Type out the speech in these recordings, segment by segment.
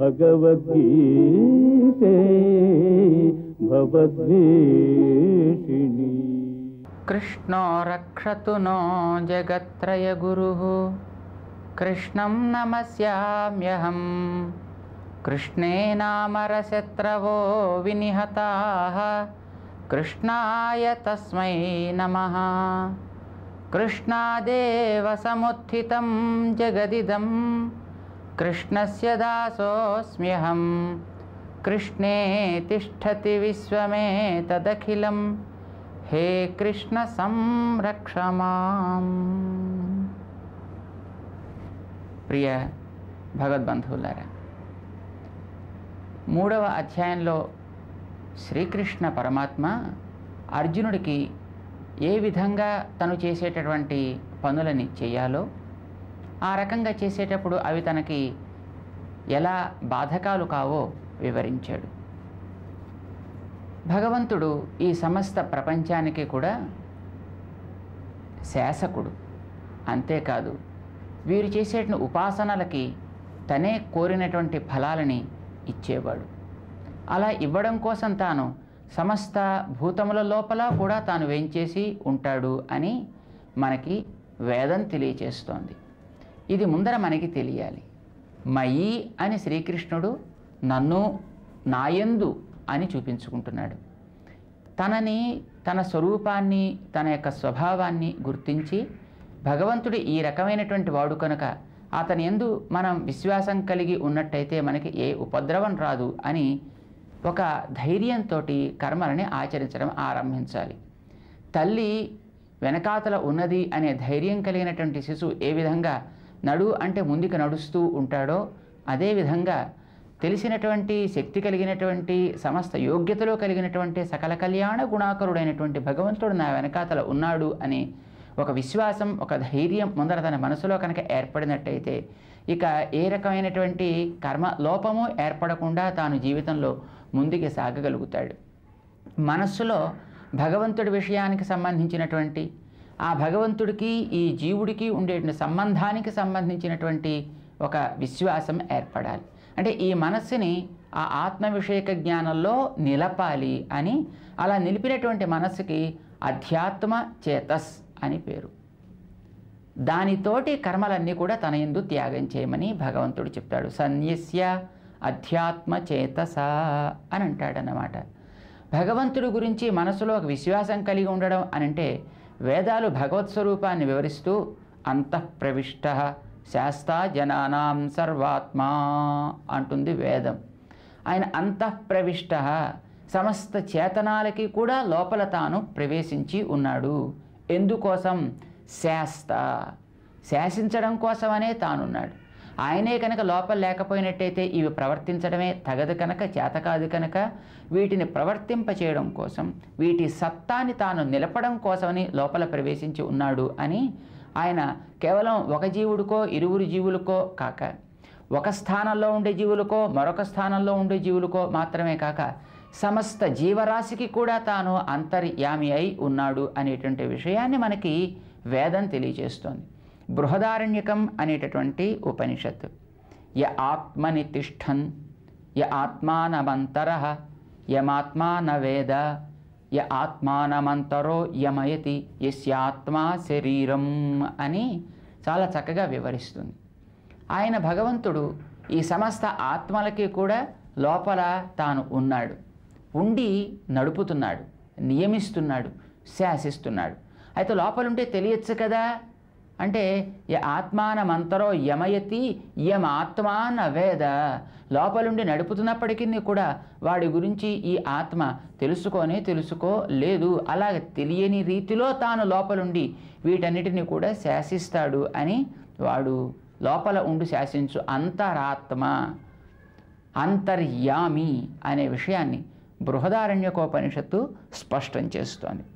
భగవద్గీతే భవద్వేషిణి. కృష్ణో రక్షతు no జగత్రయ గురుః కృష్ణం నమస్యామ్యహం. కృష్ణే నామరశత్రవో వినిహతాః కృష్ణాయ తస్మై నమః. కృష్ణాదేవ సముత్థితం జగదిదం కృష్ణస్య దాసోస్మ్యహం. కృష్ణే తిష్టతి విశ్వమేతదఖిలం హే కృష్ణ సంరక్ష మాం. ప్రియ భగవద్బంధువులారా, 3వ అధ్యాయంలో శ్రీకృష్ణ పరమాత్మ అర్జునుడికి ఏ విధంగా తను చేసేటటువంటి పనులని చేయాలో, ఆ రకంగా చేసేటప్పుడు అవి తనకి ఎలా బాధకాలు కావో వివరించాడు. భగవంతుడు ఈ సమస్త ప్రపంచానికి కూడా శాసకుడు. అంతేకాదు, వీరు చేసేటువంటి ఉపాసనలకి తనే కోరినటువంటి ఫలాలని ఇచ్చేవాడు. అలా ఇవ్వడం కోసం తాను సమస్త భూతముల లోపల కూడా తాను వేంచేసి ఉంటాడు అని మనకి వేదం తెలియచేస్తోంది. ఇది ముందర మనకి తెలియాలి. మయి అని శ్రీకృష్ణుడు నన్ను నాయందు అని చూపించుకుంటున్నాడు. తనని, తన స్వరూపాన్ని, తన యొక్క స్వభావాన్ని గుర్తించి భగవంతుడు ఈ రకమైనటువంటి వాడు కనుక అతని యందు మనం విశ్వాసం కలిగి ఉన్నట్టయితే మనకి ఏ ఉపద్రవం రాదు అని ఒక ధైర్యంతో కర్మలని ఆచరించడం ఆరంభించాలి. తల్లి వెనకాతల ఉన్నది అనే ధైర్యం కలిగినటువంటి శిశువు ఏ విధంగా నడు అంటే ముందుకు నడుస్తూ ఉంటాడో, అదేవిధంగా తెలిసినటువంటి శక్తి కలిగినటువంటి సమస్త యోగ్యతలో కలిగినటువంటి సకల కళ్యాణ గుణాకరుడైనటువంటి భగవంతుడు నా వెనకాతల ఉన్నాడు అని ఒక విశ్వాసం, ఒక ధైర్యం ముందర తన మనసులో కనుక ఏర్పడినట్టయితే ఇక ఏ రకమైనటువంటి కర్మ లోపము ఏర్పడకుండా తాను జీవితంలో ముందుకు సాగగలుగుతాడు. మనస్సులో భగవంతుడి విషయానికి సంబంధించినటువంటి, ఆ భగవంతుడికి ఈ జీవుడికి ఉండే సంబంధానికి సంబంధించినటువంటి ఒక విశ్వాసం ఏర్పడాలి. అంటే ఈ మనస్సుని ఆ ఆత్మ విషయక జ్ఞానంలో నిలపాలి అని, అలా నిలిపినటువంటి మనస్సుకి అధ్యాత్మ చేతస్ అని పేరు. దానితోటి కర్మలన్నీ కూడా తన యందు త్యాగం చేయమని భగవంతుడు చెప్తాడు. సన్యస్య అధ్యాత్మ చేతస అని అంటాడన్నమాట. భగవంతుడి గురించి మనసులో ఒక విశ్వాసం కలిగి ఉండడం అనంటే వేదాలు భగవత్ స్వరూపాన్ని వివరిస్తూ అంతఃప్రవిష్ట శాస్తా జనానాం సర్వాత్మా అంటుంది వేదం. ఆయన అంతఃప్రవిష్ట సమస్త చేతనాలకి కూడా లోపల తాను ప్రవేశించి ఉన్నాడు. ఎందుకోసం? శాసించడం కోసమనే తానున్నాడు. ఆయనే కనుక లోపల లేకపోయినట్టయితే ఇవి ప్రవర్తించడమే తగదు కనుక, చేత కాదు కనుక వీటిని ప్రవర్తింపచేయడం కోసం, వీటి సత్తాని తాను నిలపడం కోసమని లోపల ప్రవేశించి ఉన్నాడు అని ఆయన కేవలం ఒక జీవుడికో ఇరువురు జీవులకో కాక, ఒక స్థానంలో ఉండే జీవులకో మరొక స్థానంలో ఉండే జీవులకో మాత్రమే కాక సమస్త జీవరాశికి కూడా తాను అంతర్యామి అయి ఉన్నాడు అనేటువంటి విషయాన్ని మనకి వేదం తెలియజేస్తోంది. బృహదారణ్యకం అనేటటువంటి ఉపనిషత్తు. య ఆత్మని తిష్టన్ య ఆత్మానమంతరః యమాత్మాన వేద య ఆత్మానమంతరో యమయతి యస్యాత్మా శరీరం అని చాలా చక్కగా వివరిస్తుంది. ఆయన భగవంతుడు ఈ సమస్త ఆత్మలకి కూడా లోపల తాను ఉన్నాడు, ఉండి నడుపుతున్నాడు, నియమిస్తున్నాడు, శాసిస్తున్నాడు. అయితే లోపలుంటే తెలియచ్చు కదా అంటే ఆత్మానమంతరో యమయతి యం ఆత్మాన వేద, లోపలుండి నడుపుతున్నప్పటికీ కూడా వాడి గురించి ఈ ఆత్మ తెలుసుకోలేదు, అలాగే తెలియని రీతిలో తాను లోపలుండి వీటన్నిటిని కూడా శాసిస్తాడు అని వాడు లోపల ఉండి శాసించు అంతరాత్మ, అంతర్యామి అనే విషయాన్ని బృహదారణ్యకోపనిషత్తు స్పష్టం చేస్తోంది.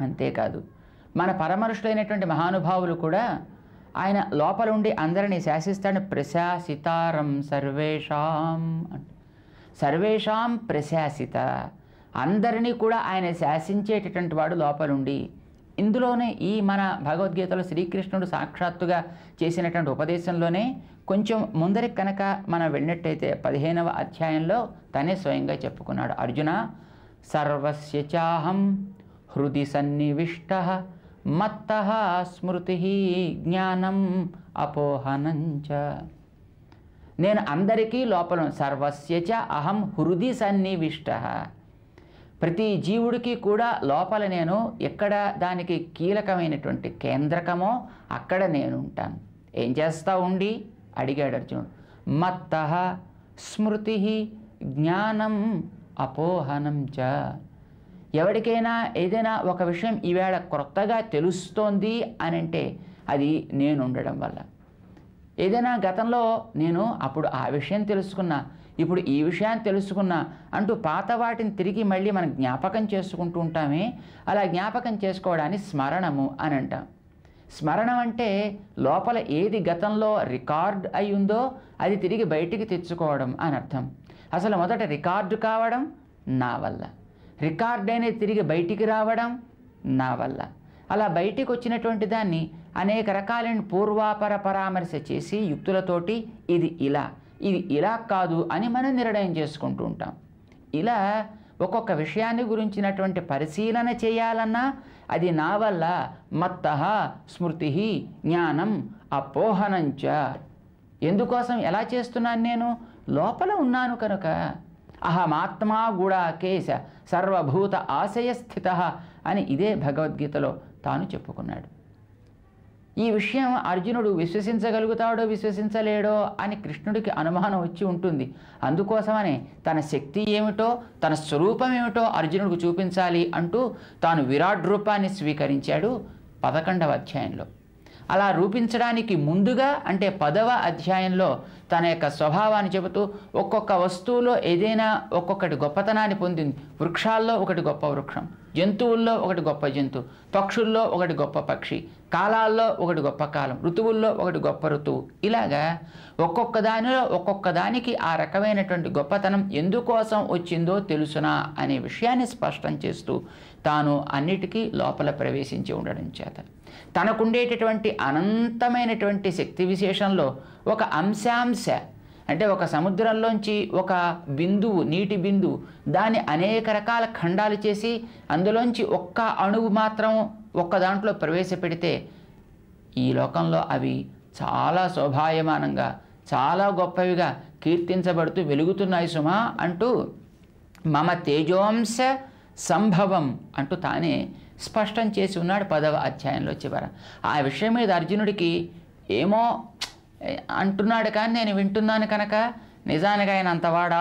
అంతేకాదు మన పరమరుషులైనటువంటి మహానుభావులు కూడా ఆయన లోపల ఉండి అందరినీ శాసిస్తాడు. ప్రశాసితారం సర్వేషాం, సర్వేషాం ప్రశాసిత, అందరినీ కూడా ఆయన శాసించేటటువంటి వాడు లోపలుండి ఇందులోనే ఈ మన భగవద్గీతలో శ్రీకృష్ణుడు సాక్షాత్తుగా చేసినటువంటి ఉపదేశంలోనే కొంచెం ముందరికి కనుక మనం వెళ్ళినట్టయితే 15వ అధ్యాయంలో తనే స్వయంగా చెప్పుకున్నాడు. అర్జున సర్వస్య చాహం హృది సన్నివిష్టః మత్తః స్మృతి జ్ఞానం అపోహనంచ. నేను అందరికీ లోపల సర్వస్య చ అహం హృది సన్నివిష్టః. ప్రతి జీవుడికి కూడా లోపల నేను ఎక్కడ దానికి కీలకమైనటువంటి కేంద్రకమో అక్కడ నేను ఉంటాను. ఏం చేస్తా ఉండి అడిగాడు అర్జునుడు. మత్తః స్మృతి జ్ఞానం అపోహనం చ. ఎవరికైనా ఏదైనా ఒక విషయం ఈవేళ క్రొత్తగా తెలుస్తోంది అని అంటే అది నేను ఉండడం వల్ల. ఏదైనా గతంలో నేను అప్పుడు ఆ విషయం తెలుసుకున్నా, ఇప్పుడు ఈ విషయాన్ని తెలుసుకున్నా అంటూ పాత వాటిని తిరిగి మళ్ళీ మనం జ్ఞాపకం చేసుకుంటూ ఉంటామే, అలా జ్ఞాపకం చేసుకోవడాన్ని స్మరణము అని అంటాం. స్మరణం అంటే లోపల ఏది గతంలో రికార్డ్ అయి ఉందో అది తిరిగి బయటికి తెచ్చుకోవడం అని అర్థం. అసలు మొదట రికార్డు కావడం నా వల్ల, రికార్డ్ అనేది తిరిగి బయటికి రావడం నా వల్ల. అలా బయటికి వచ్చినటువంటి దాన్ని అనేక రకాలైన పూర్వాపర పరామర్శ చేసి యుక్తులతోటి ఇది ఇలా, ఇది ఇలా కాదు అని మనం నిర్ణయం చేసుకుంటూ ఉంటాం. ఇలా ఒక్కొక్క విషయాన్ని గురించినటువంటి పరిశీలన చేయాలన్నా అది నా వల్ల. మత్తః స్మృతి జ్ఞానం అపోహనంచ. ఎందుకోసం ఎలా చేస్తున్నాను? నేను లోపల ఉన్నాను కనుక. అహమాత్మా గుడాకేశ సర్వభూత ఆశయస్థితః అని ఇదే భగవద్గీతలో తాను చెప్పుకున్నాడు. ఈ విషయం అర్జునుడు విశ్వసించగలుగుతాడో విశ్వసించలేడో అని కృష్ణుడికి అనుమానం వచ్చి ఉంటుంది. అందుకోసమనే తన శక్తి ఏమిటో తన స్వరూపం ఏమిటో అర్జునుడికి చూపించాలి అంటూ తాను విరాట్ రూపాన్ని స్వీకరించాడు 11వ అధ్యాయంలో. అలా రూపించడానికి ముందుగా అంటే 10వ అధ్యాయంలో తన యొక్క స్వభావాన్ని చెబుతూ ఒక్కొక్క వస్తువులో ఏదైనా ఒక్కొక్కటి గొప్పతనాన్ని పొందింది. వృక్షాల్లో ఒకటి గొప్ప వృక్షం, జంతువుల్లో ఒకటి గొప్ప జంతువు, పక్షుల్లో ఒకటి గొప్ప పక్షి, కాలాల్లో ఒకటి గొప్ప కాలం, ఋతువుల్లో ఒకటి గొప్ప ఋతువు. ఇలాగా ఒక్కొక్క దానిలో ఒక్కొక్క దానికి ఆ రకమైనటువంటి గొప్పతనం ఎందుకోసం వచ్చిందో తెలుసునా అనే విషయాన్ని స్పష్టం చేస్తూ తాను అన్నిటికీ లోపల ప్రవేశించి ఉండడం చేత తనకుండేటటువంటి అనంతమైనటువంటి శక్తి విశేషంలో ఒక అంశాంశ అంటే ఒక సముద్రంలోంచి ఒక బిందువు, నీటి బిందువు, దాన్ని అనేక రకాల ఖండాలు చేసి అందులోంచి ఒక్క అణువు మాత్రం ఒక్క దాంట్లో ప్రవేశపెడితే ఈ లోకంలో అవి చాలా శోభాయమానంగా చాలా గొప్పవిగా కీర్తించబడుతూ వెలుగుతున్నాయి సుమా అంటూ మమ తేజోంశ సంభవం అంటూ తానే స్పష్టం చేసి ఉన్నాడు 10వ అధ్యాయంలో చివర. ఆ విషయం మీద అర్జునుడికి ఏమో అంటున్నాడు కానీ నేను వింటున్నాను కనుక నిజానికి ఆయన అంతవాడా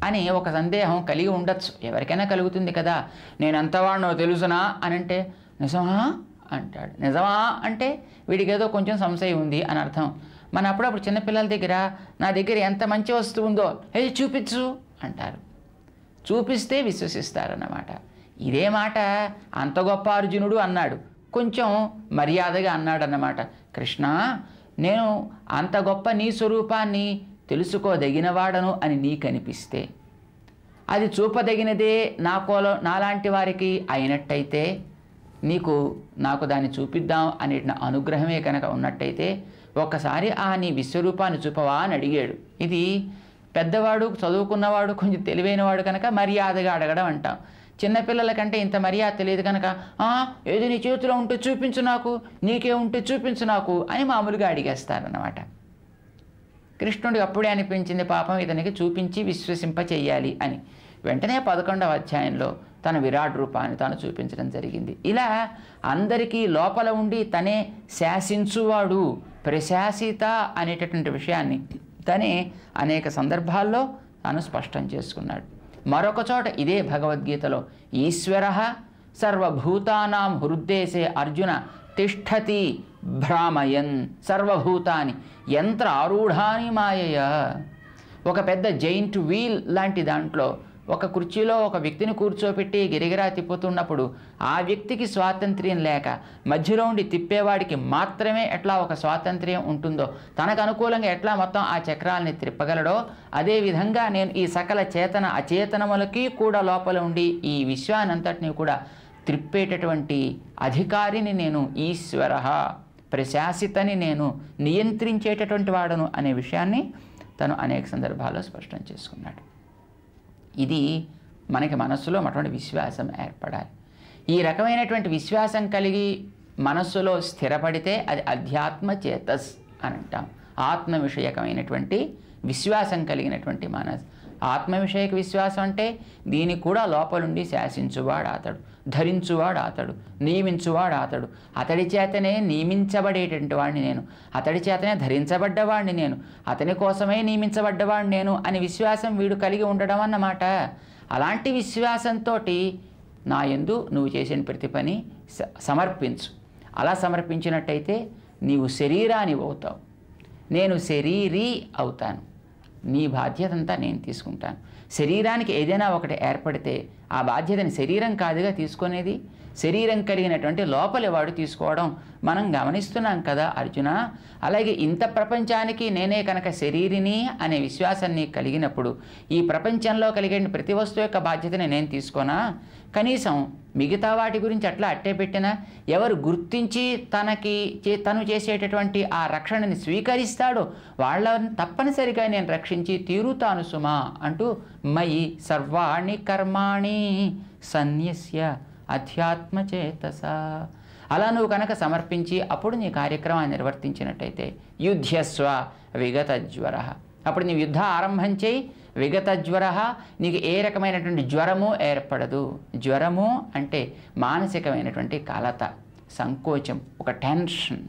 అని ఒక సందేహం కలిగి ఉండొచ్చు. ఎవరికైనా కలుగుతుంది కదా. నేను అంతవాడినో తెలుసునా అని అంటే నిజమా అంటాడు. నిజమా అంటే వీడికి ఏదో కొంచెం సంశయం ఉంది అని అర్థం. మన అప్పుడప్పుడు చిన్నపిల్లల దగ్గర నా దగ్గర ఎంత మంచి వస్తువు ఉందో ఏది చూపించు అంటారు. చూపిస్తే విశ్వసిస్తారన్నమాట. ఇదే మాట అంత గొప్ప అర్జునుడు అన్నాడు. కొంచెం మర్యాదగా అన్నాడు అన్నమాట. కృష్ణ, నేను అంత గొప్ప నీ స్వరూపాన్ని తెలుసుకోదగినవాడను అని నీకు అనిపిస్తే, అది చూపదగినదే నాలాంటి వారికి అయినట్టయితే నాకు దాన్ని చూపిద్దాం అనే అనుగ్రహమే కనుక ఉన్నట్టయితే ఒక్కసారి నీ విశ్వరూపాన్ని చూపవా అని అడిగాడు. ఇది పెద్దవాడు, చదువుకున్నవాడు, కొంచెం తెలివైనవాడు కనుక మర్యాదగా అడగడం అంటాం. చిన్నపిల్లల కంటే ఇంత మర్యాద తెలియదు కనుక ఏదో నీ చేతిలో ఉంటే చూపించు నాకు, నీకే ఉంటే చూపించు నాకు అని మామూలుగా అడిగేస్తారన్నమాట. కృష్ణుడికి అప్పుడే అనిపించింది పాపం ఇతనికి చూపించి విశ్వసింప చెయ్యాలి అని. వెంటనే 11వ అధ్యాయంలో తన విరాట్ రూపాన్ని తాను చూపించడం జరిగింది. ఇలా అందరికీ లోపల ఉండి తనే శాసించువాడు, ప్రశాసిత అనేటటువంటి విషయాన్ని తనే అనేక సందర్భాల్లో తాను స్పష్టం చేసుకున్నాడు. మరొక చోట ఇదే భగవద్గీతలో ఈశ్వరః సర్వభూతానాం హృద్దేశే అర్జున తిష్ఠతి భ్రామయన్ సర్వభూతాని యంత్ర ఆరూఢాని మాయయ. ఒక పెద్ద జైంట్ వీల్ లాంటి దాంట్లో ఒక కుర్చీలో ఒక వ్యక్తిని కూర్చోపెట్టి గిరిగిరా తిప్పుతున్నప్పుడు ఆ వ్యక్తికి స్వాతంత్ర్యం లేక మధ్యలో ఉండి తిప్పేవాడికి మాత్రమే ఎట్లా ఒక స్వాతంత్ర్యం ఉంటుందో, తనకు అనుకూలంగా ఎట్లా మొత్తం ఆ చక్రాలని తిప్పగలడో, అదేవిధంగా నేను ఈ సకల చేతన అచేతనములకి కూడా లోపల ఉండి ఈ విశ్వానంతటిని కూడా త్రిప్పేటటువంటి అధికారిని నేను, ఈశ్వర ప్రశాసితని నేను, నియంత్రించేటటువంటి వాడను అనే విషయాన్ని తను అనేక సందర్భాల్లో స్పష్టం చేసుకున్నాడు. ఇది మనకి మనస్సులో అటువంటి విశ్వాసం ఏర్పడాలి. ఈ రకమైనటువంటి విశ్వాసం కలిగి మనస్సులో స్థిరపడితే అది అధ్యాత్మ చేతస్ అని అంటాం. ఆత్మ విషయకమైనటువంటి విశ్వాసం కలిగినటువంటి మనస్. ఆత్మ విషయక విశ్వాసం అంటే దీనికి కూడా లోపలుండి శాసించువాడు అతడు, ధరించువాడు అతడు, నియమించువాడు అతడు, అతడి చేతనే నియమించబడేటువంటి వాడిని నేను, అతడి చేతనే ధరించబడ్డవాడిని నేను, అతని కోసమే నియమించబడ్డవాడిని నేను అని విశ్వాసం వీడు కలిగి ఉండడం అన్నమాట. అలాంటి విశ్వాసంతో నా యందు నువ్వు చేసిన ప్రతి పని సమర్పించు. అలా సమర్పించినట్టయితే నీవు శరీరాన్ని అవుతావు, నేను శరీరీ అవుతాను. నీ బాధ్యత అంతా నేను తీసుకుంటాను. శరీరానికి ఏదైనా ఒకటి ఏర్పడితే ఆ బాధ్యతని శరీరం కాదుగా తీసుకునేది, శరీరం కలిగినటువంటి లోపలి వాడు తీసుకోవడం మనం గమనిస్తున్నాం కదా అర్జున. అలాగే ఇంత ప్రపంచానికి నేనే కనుక శరీరిని అనే విశ్వాసాన్ని కలిగినప్పుడు ఈ ప్రపంచంలో కలిగే ప్రతి వస్తువు యొక్క బాధ్యతని నేను తీసుకోనా? కనీసం మిగతా వాటి గురించి అట్లా అట్టే పెట్టినా ఎవరు గుర్తించి తను చేసేటటువంటి ఆ రక్షణని స్వీకరిస్తాడో వాళ్ళని తప్పనిసరిగా నేను రక్షించి తీరుతాను సుమా అంటూ మయి సర్వాణి కర్మాణి సన్యస్య అధ్యాత్మచేతస. అలా నువ్వు కనుక సమర్పించి అప్పుడు నీ కార్యక్రమాన్ని నిర్వర్తించినట్టయితే యుధ్యస్వ విగతజ్వర, అప్పుడు నీ యుద్ధ ఆరంభం చేయి. విగతజ్వర, నీకు ఏ రకమైనటువంటి జ్వరము ఏర్పడదు. జ్వరము అంటే మానసికమైనటువంటి కలత, సంకోచం, ఒక టెన్షన్.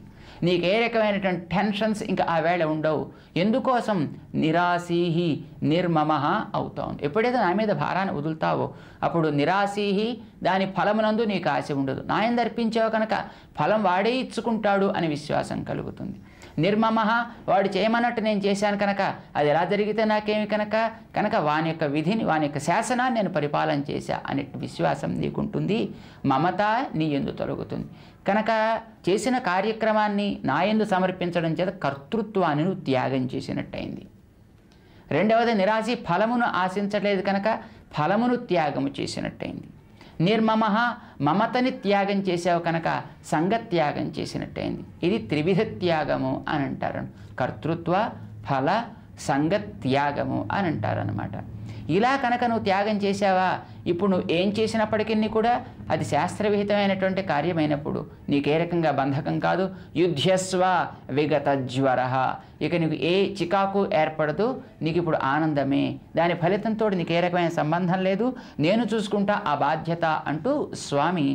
నీకు ఏ రకమైనటువంటి టెన్షన్స్ ఇంకా ఆ వేళ ఉండవు. ఎందుకోసం? నిరాశీహి నిర్మమః అవుతావు. ఎప్పుడైతే నా మీద భారాన్ని వదులుతావో అప్పుడు నిరాశీహి, దాని ఫలమునందు నీకు ఆశ ఉండదు. నాయన అర్పించావు కనుక ఫలం వాడే ఇచ్చుకుంటాడు అని విశ్వాసం కలుగుతుంది. నిర్మమః, వాడు చేయమన్నట్టు నేను చేశాను కనుక అది ఎలా జరిగితే నాకేమి కనుక వాని యొక్క విధిని, వాని యొక్క శాసనాన్ని నేను పరిపాలన చేశా అనే విశ్వాసం నీకుంటుంది. మమత నీ యందు తొలగుతుంది. కనుక చేసిన కార్యక్రమాన్ని నా యందు సమర్పించడం చేత కర్తృత్వాన్ని నువ్వు త్యాగం చేసినట్టయింది. రెండవది నిరాశి, ఫలమును ఆశించలేదు కనుక ఫలమును త్యాగము చేసినట్టయింది. నిర్మమః, మమతని త్యాగం చేసావు కనుక సంగత్యాగం చేసినట్టయింది. ఇది త్రివిధ త్యాగము అని అంటారు. కర్తృత్వ, ఫల, సంగత్యాగము అని అంటారనమాట. ఇలా కనుక నువ్వు త్యాగం చేసావా, ఇప్పుడు నువ్వు ఏం చేసినప్పటికీ కూడా అది శాస్త్రవిహితమైనటువంటి కార్యమైనప్పుడు నీకు ఏ రకంగా బంధకం కాదు. యుధ్యస్వ విగతజ్వర, ఇక నీకు ఏ చికాకు ఏర్పడదు. నీకు ఇప్పుడు ఆనందమే. దాని ఫలితంతో నీకు ఏ రకమైన సంబంధం లేదు. నేను చూసుకుంటా ఆ బాధ్యత అంటూ స్వామి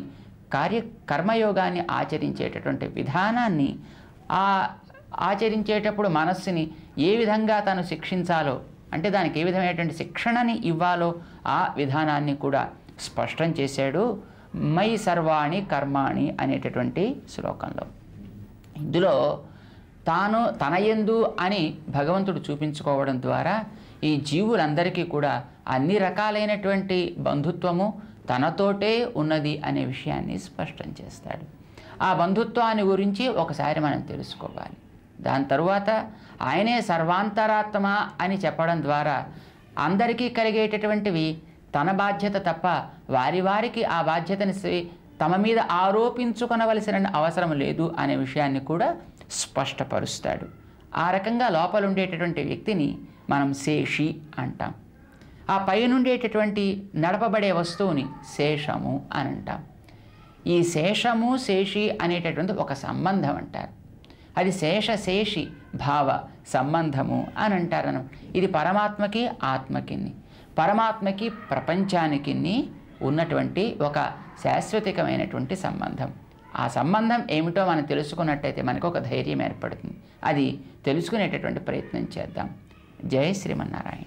కర్మయోగాన్ని ఆచరించేటటువంటి విధానాన్ని, ఆచరించేటప్పుడు మనస్సుని ఏ విధంగా తను శిక్షించాలో, అంటే దానికి ఏ విధమైనటువంటి శిక్షణని ఇవ్వాలో ఆ విధానాన్ని కూడా స్పష్టం చేశాడు మై సర్వాణి కర్మాణి అనేటటువంటి శ్లోకంలో. ఇందులో తాను తనయందు అని భగవంతుడు చూపించుకోవడం ద్వారా ఈ జీవులందరికీ కూడా అన్ని రకాలైనటువంటి బంధుత్వము తనతోటే ఉన్నది అనే విషయాన్ని స్పష్టం చేస్తాడు. ఆ బంధుత్వాన్ని గురించి ఒకసారి మనం తెలుసుకోవాలి. దాని తరువాత ఆయనే సర్వాంతరాత్మ అని చెప్పడం ద్వారా అందరికీ కలిగేటటువంటివి తన బాధ్యత తప్ప వారికి ఆ బాధ్యతని తమ మీద ఆరోపించుకొనవలసిన అవసరం లేదు అనే విషయాన్ని కూడా స్పష్టపరుస్తాడు. ఆ రకంగా లోపల ఉండేటటువంటి వ్యక్తిని మనం శేషి అంటాం. ఆ పైనుండేటటువంటి నడపబడే వస్తువుని శేషము అని అంటాం. ఈ శేషము శేషి అనేటటువంటి ఒక సంబంధం అంటారు. అది శేషశేషి భావ సంబంధము అని అంటారను. ఇది పరమాత్మకి ఆత్మకి, పరమాత్మకి ప్రపంచానికి ఉన్నటువంటి ఒక శాశ్వతికమైనటువంటి సంబంధం. ఆ సంబంధం ఏమిటో మనం తెలుసుకున్నట్టయితే మనకు ఒక ధైర్యం ఏర్పడుతుంది. అది తెలుసుకునేటటువంటి ప్రయత్నం చేద్దాం. జై శ్రీమన్నారాయణ.